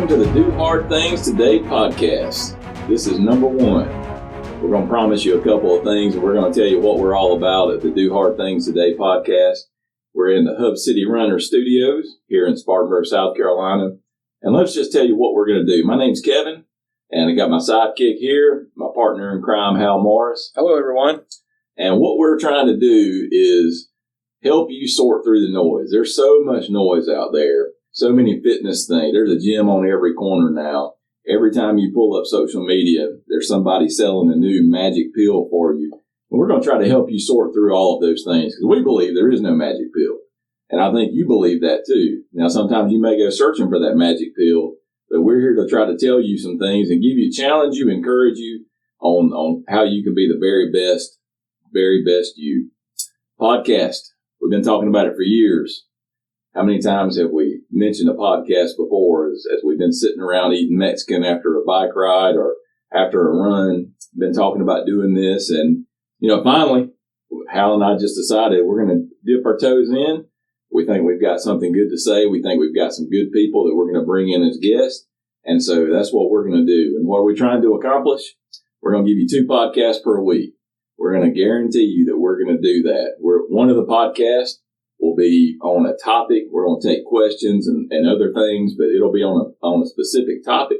welcome to the Do Hard Things Today podcast. This is number 1. We're going to promise you a couple of things, and we're going to tell you what we're all about at the Do Hard Things Today podcast. We're in the Hub City Runner Studios here in Spartanburg, South Carolina. And let's just tell you what we're going to do. My name's Kevin, and I got my sidekick here, my partner in crime, Hal Morris. Hello, everyone. And what we're trying to do is help you sort through the noise. There's so much noise out there, so many fitness things. There's a gym on every corner now. Every time you pull up social media, there's somebody selling a new magic pill for you. And we're going to try to help you sort through all of those things because we believe there is no magic pill. And I think you believe that too. Now, sometimes you may go searching for that magic pill, but we're here to try to tell you some things and give you, challenge you, encourage you on how you can be the very best you. Podcast. We've been talking about it for years. How many times have we mentioned a podcast before as we've been sitting around eating Mexican after a bike ride or after a run, been talking about doing this. And, finally, Hal and I just decided we're going to dip our toes in. We think we've got something good to say. We think we've got some good people that we're going to bring in as guests. And so that's what we're going to do. And what are we trying to accomplish? We're going to give you 2 podcasts per week. We're going to guarantee you that we're going to do that. One of the podcasts will be on a topic. We're going to take questions and other things, but it'll be on a specific topic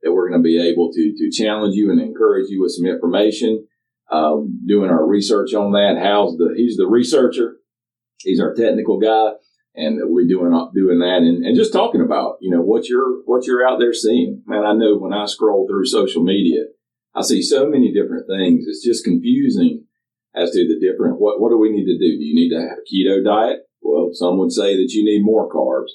that we're going to be able to challenge you and encourage you with some information. Doing our research on that. He's the researcher. He's our technical guy, and we're doing that and just talking about, what you're out there seeing. Man, I know when I scroll through social media, I see so many different things. It's just confusing as to the different, what do we need to do? Do you need to have a keto diet? Well, some would say that you need more carbs.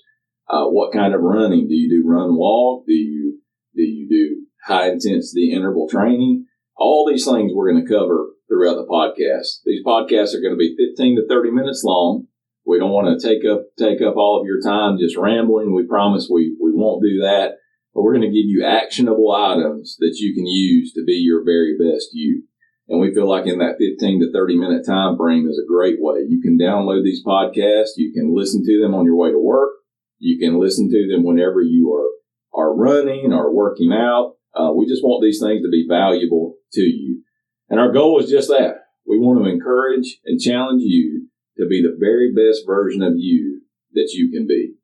What kind of running? Do you do run walk? Do you do high intensity interval training? All these things we're going to cover throughout the podcast. These podcasts are going to be 15 to 30 minutes long. We don't want to take up all of your time just rambling. We promise we won't do that. But we're going to give you actionable items that you can use to be your very best you. And we feel like in that 15 to 30 minute time frame is a great way. You can download these podcasts. You can listen to them on your way to work. You can listen to them whenever you are running or working out. We just want these things to be valuable to you. And our goal is just that. We want to encourage and challenge you to be the very best version of you that you can be.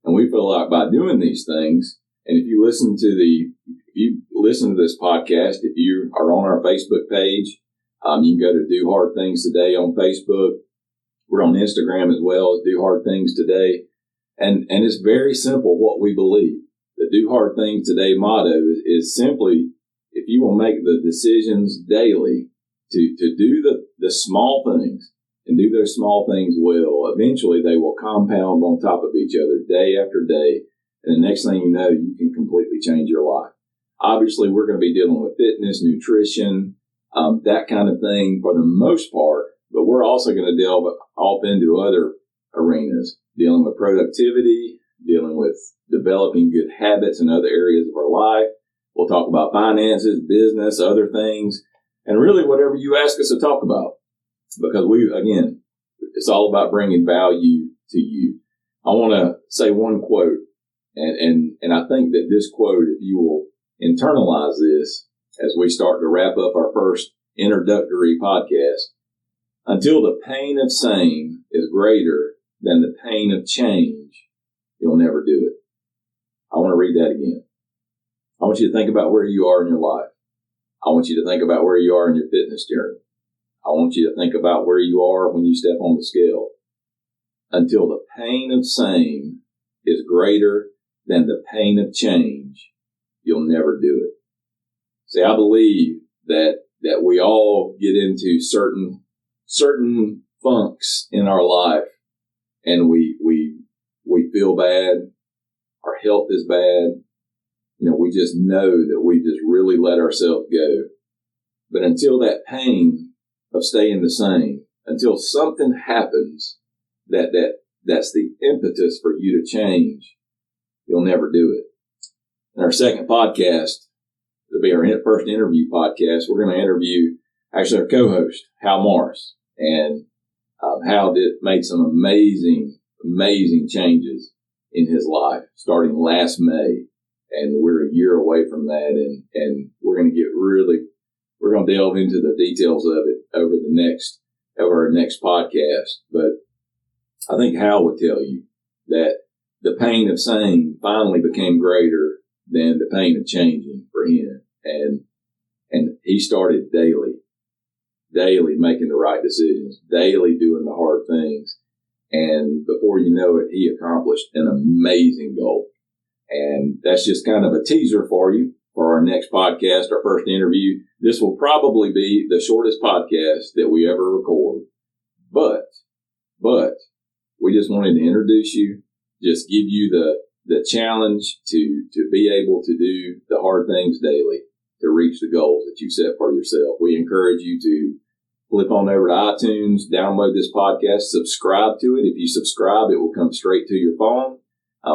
And we feel like by doing these things, and if you listen to this podcast, if you are on our Facebook page, you can go to Do Hard Things Today on Facebook. We're on Instagram as well as Do Hard Things Today. And it's very simple what we believe. The Do Hard Things Today motto is simply, if you will make the decisions daily to do the small things and do those small things well, eventually they will compound on top of each other day after day. And the next thing you know, you can completely change your life. Obviously, we're going to be dealing with fitness, nutrition, that kind of thing for the most part. But we're also going to delve off into other arenas, dealing with productivity, dealing with developing good habits in other areas of our life. We'll talk about finances, business, other things, and really whatever you ask us to talk about. Because it's all about bringing value to you. I want to say one quote. And I think that this quote, if you will internalize this as we start to wrap up our first introductory podcast, until the pain of same is greater than the pain of change, you'll never do it. I want to read that again. I want you to think about where you are in your life. I want you to think about where you are in your fitness journey. I want you to think about where you are when you step on the scale. Until the pain of same is greater than the pain of change, you'll never do it. See, I believe that we all get into certain funks in our life, and we feel bad. Our health is bad. We just know that we just really let ourselves go. But until that pain of staying the same, until something happens that's the impetus for you to change, you'll never do it. In our second podcast, it'll be our first interview podcast. We're going to interview actually our co-host, Hal Morris. And Hal made some amazing changes in his life starting last May. And we're a year away from that, and we're going to delve into the details of it over our next podcast. But I think Hal would tell you that the pain of saying finally became greater than the pain of changing for him. And he started daily making the right decisions, daily doing the hard things. And before you know it, he accomplished an amazing goal. And that's just kind of a teaser for you for our next podcast, our first interview. This will probably be the shortest podcast that we ever record. But we just wanted to introduce you, just give you the challenge to be able to do the hard things daily to reach the goals that you set for yourself. We encourage you to flip on over to iTunes, download this podcast, subscribe to it. If you subscribe, it will come straight to your phone.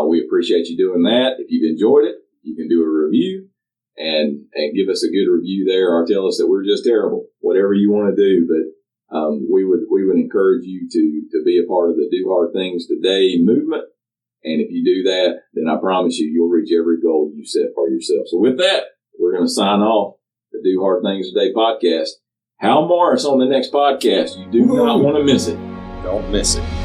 We appreciate you doing that. If you've enjoyed it, you can do a review and give us a good review there, or tell us that we're just terrible. Whatever you want to do, but we would encourage you to be a part of the Do Hard Things Today movement. And if you do that, then I promise you'll reach every goal you set for yourself. So with that, we're going to sign off the Do Hard Things Today podcast. Hal Morris on the next podcast. You do not want to miss it. Don't miss it.